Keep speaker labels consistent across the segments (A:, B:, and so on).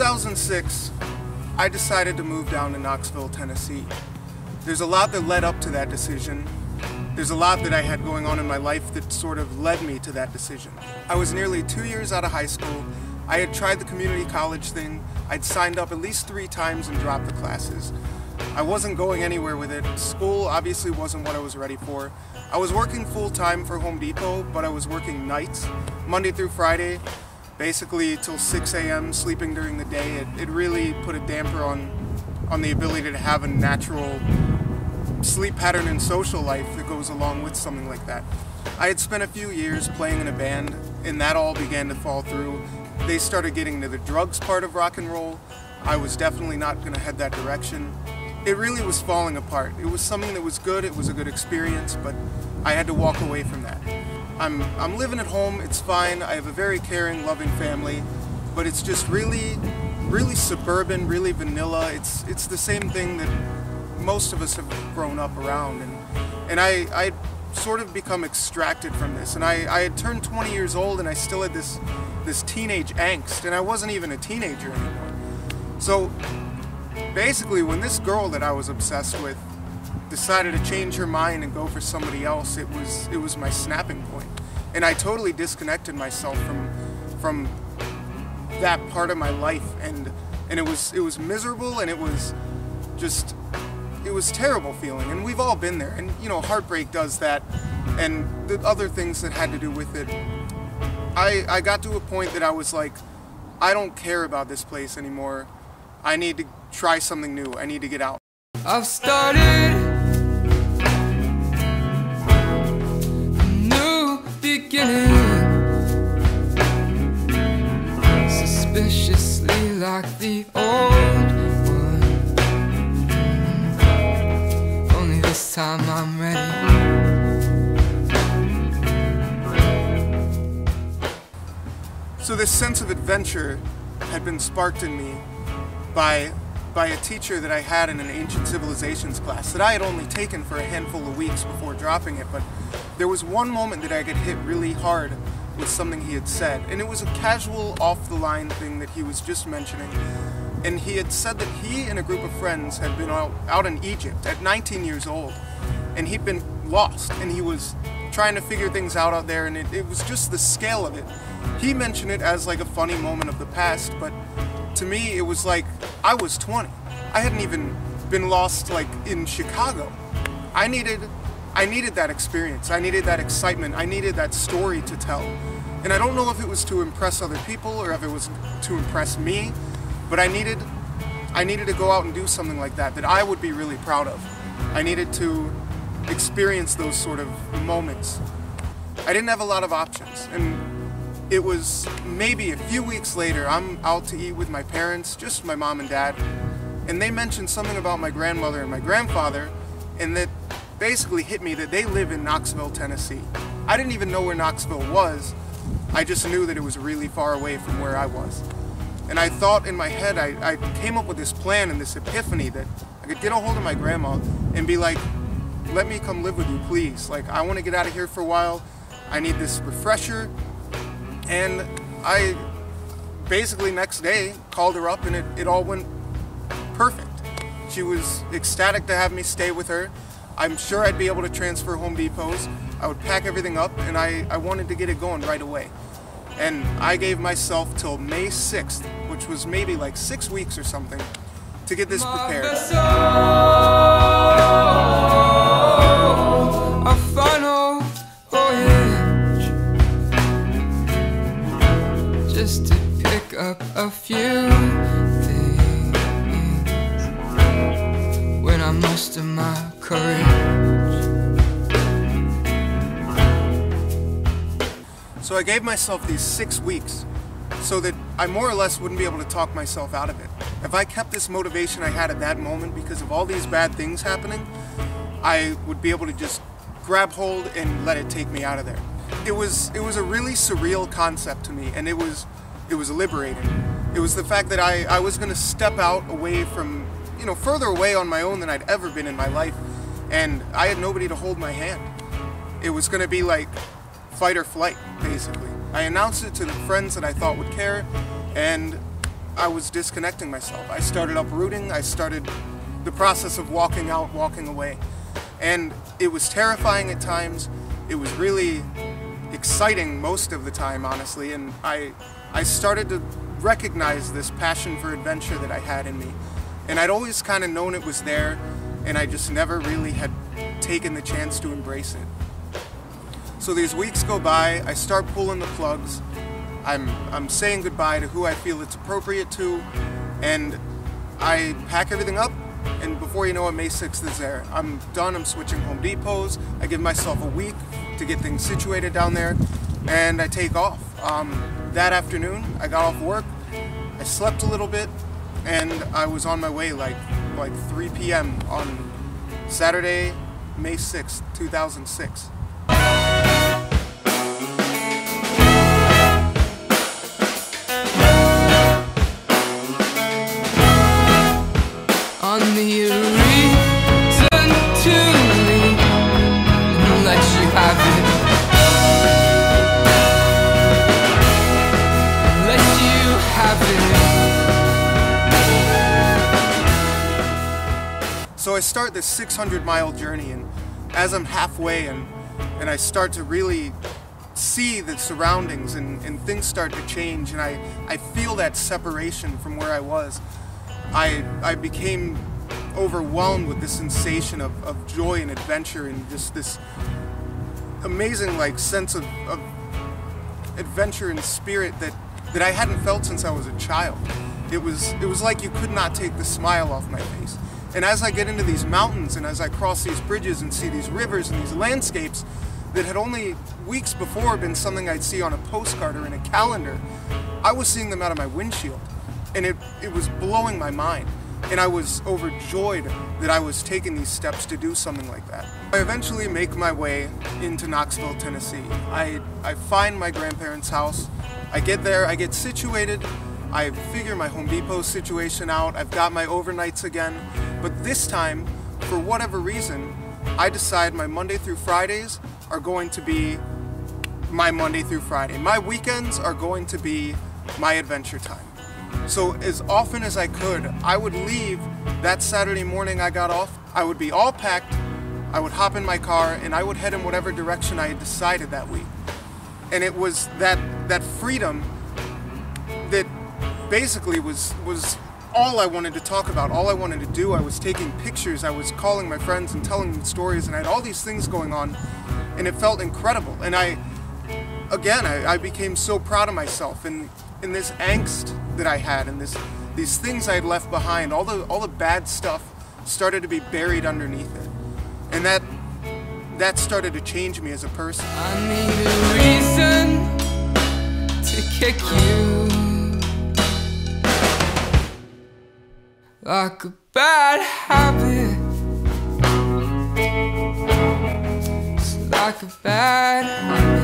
A: 2006, I decided to move down to Knoxville, Tennessee. There's a lot that led up to that decision. There's a lot that I had going on in my life that sort of led me to that decision. I was nearly 2 years out of high school. I had tried the community college thing. I'd signed up at least 3 times and dropped the classes. I wasn't going anywhere with it. School obviously wasn't what I was ready for. I was working full-time for Home Depot, but I was working nights, Monday through Friday, basically till 6 a.m., sleeping during the day. It really put a damper on the ability to have a natural sleep pattern and social life that goes along with something like that. I had spent a few years playing in a band, and that all began to fall through. They started getting to the drugs part of rock and roll. I was definitely not going to head that direction. It really was falling apart. It was something that was good, it was a good experience, but I had to walk away from that. I'm living at home, it's fine, I have a very caring, loving family, but it's just really suburban, really vanilla. It's the same thing that most of us have grown up around, and I sort of become extracted from this, and I had turned 20 years old and I still had this teenage angst, and I wasn't even a teenager anymore. So basically, when this girl that I was obsessed with decided to change her mind and go for somebody else, it was my snapping point, and I totally disconnected myself from that part of my life, and it was miserable, and it was terrible feeling, and we've all been there, and you know, heartbreak does that, and the other things that had to do with it. I got to a point that I was like, I don't care about this place anymore. I need to try something new. I need to get out.
B: I've started a new beginning, suspiciously like the old one. Only this time I'm ready.
A: So this sense of adventure had been sparked in me by a teacher that I had in an ancient civilizations class that I had only taken for a handful of weeks before dropping it, but there was one moment that I got hit really hard with something he had said, and it was a casual, off-the-line thing that he was just mentioning. And he had said that he and a group of friends had been out in Egypt at 19 years old, and he'd been lost, and he was trying to figure things out there, and it was just the scale of it. He mentioned it as like a funny moment of the past, but to me it was like I was 20. I hadn't even been lost like in Chicago. I needed that experience. I needed that excitement. I needed that story to tell. And I don't know if it was to impress other people or if it was to impress me, but I needed to go out and do something like that I would be really proud of. I needed to experience those sort of moments. I didn't have a lot of options, and it was maybe a few weeks later, I'm out to eat with my parents, just my mom and dad, and they mentioned something about my grandmother and my grandfather, and that basically hit me that they live in Knoxville, Tennessee. I didn't even know where Knoxville was. I just knew that it was really far away from where I was. And I thought in my head, I came up with this plan and this epiphany that I could get a hold of my grandma and be like, let me come live with you, please. Like, I want to get out of here for a while. I need this refresher. And I basically next day called her up, and it all went perfect. She was ecstatic to have me stay with her. I'm sure I'd be able to transfer Home Depots. I would pack everything up, and I wanted to get it going right away. And I gave myself till May 6th, which was maybe like 6 weeks or something, to get this prepared.
B: A final voyage, just to pick up a few things when I muster my courage.
A: So I gave myself these 6 weeks so that I more or less wouldn't be able to talk myself out of it. If I kept this motivation I had at that moment because of all these bad things happening, I would be able to just grab hold and let it take me out of there. It was a really surreal concept to me, and it was liberating. It was the fact that I was going to step out away from, you know, further away on my own than I'd ever been in my life, and I had nobody to hold my hand. It was going to be like fight or flight, basically. I announced it to the friends that I thought would care, and I was disconnecting myself. I started uprooting, I started the process of walking out, walking away. And it was terrifying at times. It was really exciting most of the time, honestly, and I started to recognize this passion for adventure that I had in me. And I'd always kind of known it was there, and I just never really had taken the chance to embrace it. So these weeks go by, I start pulling the plugs, I'm saying goodbye to who I feel it's appropriate to, and I pack everything up, and before you know it, May 6th is there. I'm done, I'm switching Home Depots, I give myself a week to get things situated down there, and I take off. That afternoon, I got off work, I slept a little bit, and I was on my way like 3 p.m. on Saturday, May 6th, 2006.
B: On the reason to leave and let you have it. Let you have it.
A: So I start this 600-mile journey, and as I'm halfway and I start to really see the surroundings and things start to change, and I feel that separation from where I was. I became overwhelmed with this sensation of joy and adventure, and just this amazing sense of adventure and spirit that I hadn't felt since I was a child. It was like you could not take the smile off my face. And as I get into these mountains and as I cross these bridges and see these rivers and these landscapes that had only weeks before been something I'd see on a postcard or in a calendar, I was seeing them out of my windshield. And it was blowing my mind. And I was overjoyed that I was taking these steps to do something like that. I eventually make my way into Knoxville, Tennessee. I find my grandparents' house. I get there, I get situated, I figure my Home Depot situation out, I've got my overnights again. But this time, for whatever reason, I decide my Monday through Fridays are going to be my Monday through Friday. My weekends are going to be my adventure time. So as often as I could, I would leave that Saturday morning I got off, I would be all packed, I would hop in my car, and I would head in whatever direction I had decided that week. And it was that freedom that basically was all I wanted to talk about, all I wanted to do. I was taking pictures, I was calling my friends and telling them stories, and I had all these things going on, and it felt incredible. And I became so proud of myself, and in this angst that I had, and these things I had left behind, all the bad stuff started to be buried underneath it. And that started to change me as a person.
B: I need a reason to kick you like a bad habit. It's like a bad habit.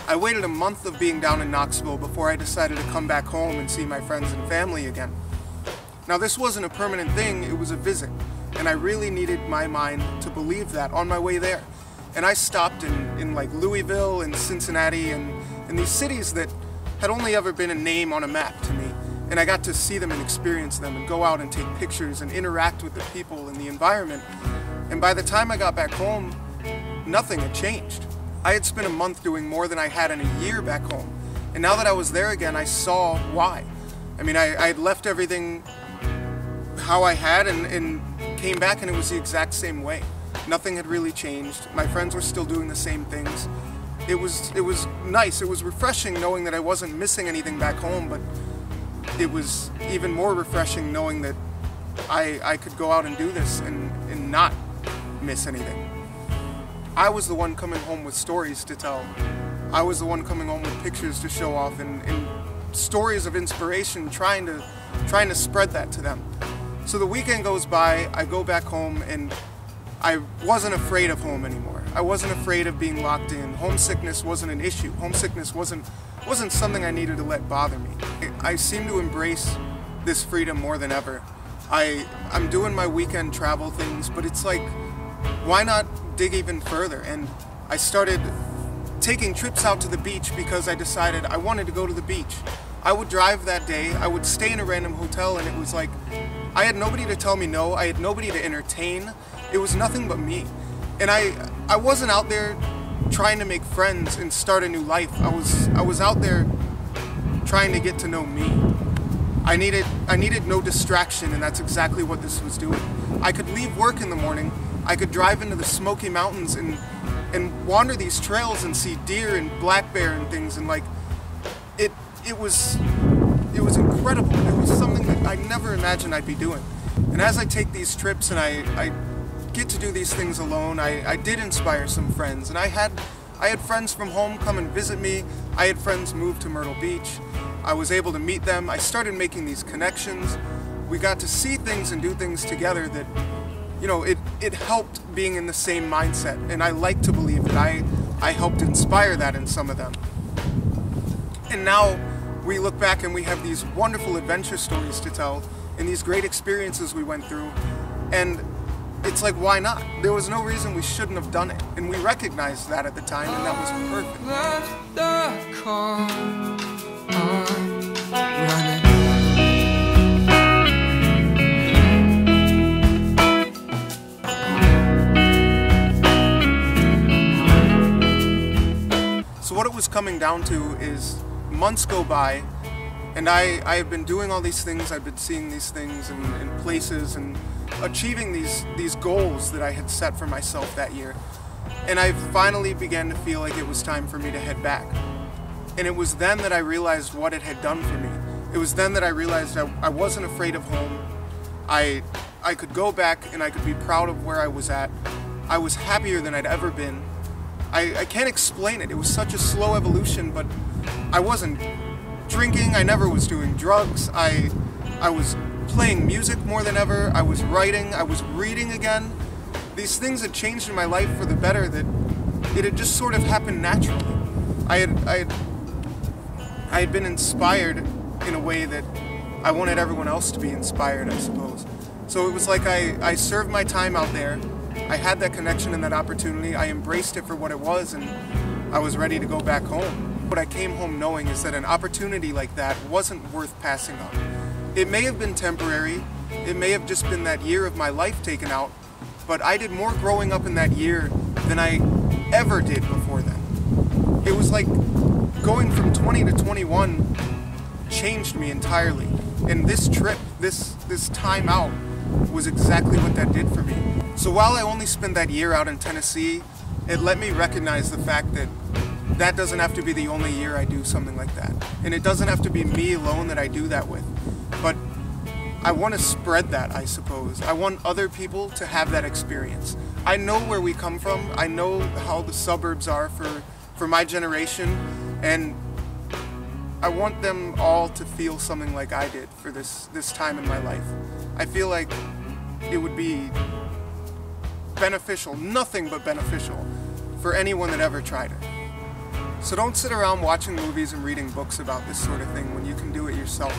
A: I waited a month of being down in Knoxville before I decided to come back home and see my friends and family again. Now, this wasn't a permanent thing, it was a visit, and I really needed my mind to believe that on my way there. And I stopped in Louisville and Cincinnati and these cities that had only ever been a name on a map to me. And I got to see them and experience them and go out and take pictures and interact with the people and the environment. And by the time I got back home, nothing had changed. I had spent a month doing more than I had in a year back home. And now that I was there again, I saw why. I mean, I had left everything how I had and came back, and it was the exact same way. Nothing had really changed. My friends were still doing the same things. It was nice. It was refreshing knowing that I wasn't missing anything back home, but it was even more refreshing knowing that I could go out and do this and not miss anything. I was the one coming home with stories to tell. I was the one coming home with pictures to show off and stories of inspiration, trying to spread that to them. So the weekend goes by, I go back home, and I wasn't afraid of home anymore. I wasn't afraid of being locked in. Homesickness wasn't an issue. Homesickness wasn't something I needed to let bother me. I seem to embrace this freedom more than ever. I'm doing my weekend travel things, but it's like, why not dig even further? And I started taking trips out to the beach because I decided I wanted to go to the beach. I would drive that day, I would stay in a random hotel, and it was like, I had nobody to tell me no, I had nobody to entertain, it was nothing but me. And I wasn't out there trying to make friends and start a new life. I was out there trying to get to know me. I needed no distraction, and that's exactly what this was doing. I could leave work in the morning, I could drive into the Smoky Mountains and wander these trails and see deer and black bear and things, and like, it was incredible. It was something that I never imagined I'd be doing. And as I take these trips and I get to do these things alone, I did inspire some friends, and I had friends from home come and visit me. I had friends move to Myrtle Beach. I was able to meet them. I started making these connections. We got to see things and do things together that, you know, it helped being in the same mindset, and I like to believe that I helped inspire that in some of them. And now we look back and we have these wonderful adventure stories to tell and these great experiences we went through, and it's like, why not? There was no reason we shouldn't have done it, and we recognized that at the time, and that was perfect.
B: Left the car on running.
A: So what it was coming down to is months go by, and I have been doing all these things, I've been seeing these things in places and achieving these goals that I had set for myself that year. And I finally began to feel like it was time for me to head back. And it was then that I realized what it had done for me. It was then that I realized I wasn't afraid of home. I could go back and I could be proud of where I was at. I was happier than I'd ever been. I can't explain it. It was such a slow evolution, but I wasn't drinking. I never was doing drugs. I was playing music more than ever. I was writing. I was reading again. These things had changed in my life for the better, that it had just sort of happened naturally. I had been inspired in a way that I wanted everyone else to be inspired, I suppose. So it was like I served my time out there. I had that connection and that opportunity. I embraced it for what it was, and I was ready to go back home. What I came home knowing is that an opportunity like that wasn't worth passing up. It may have been temporary, it may have just been that year of my life taken out, but I did more growing up in that year than I ever did before then. It was like going from 20 to 21 changed me entirely. And this trip, this time out, was exactly what that did for me. So while I only spent that year out in Tennessee, it let me recognize the fact that that doesn't have to be the only year I do something like that. And it doesn't have to be me alone that I do that with. But I want to spread that, I suppose. I want other people to have that experience. I know where we come from. I know how the suburbs are for my generation. And I want them all to feel something like I did for this time in my life. I feel like it would be beneficial, nothing but beneficial, for anyone that ever tried it. So don't sit around watching movies and reading books about this sort of thing when you can do it yourself.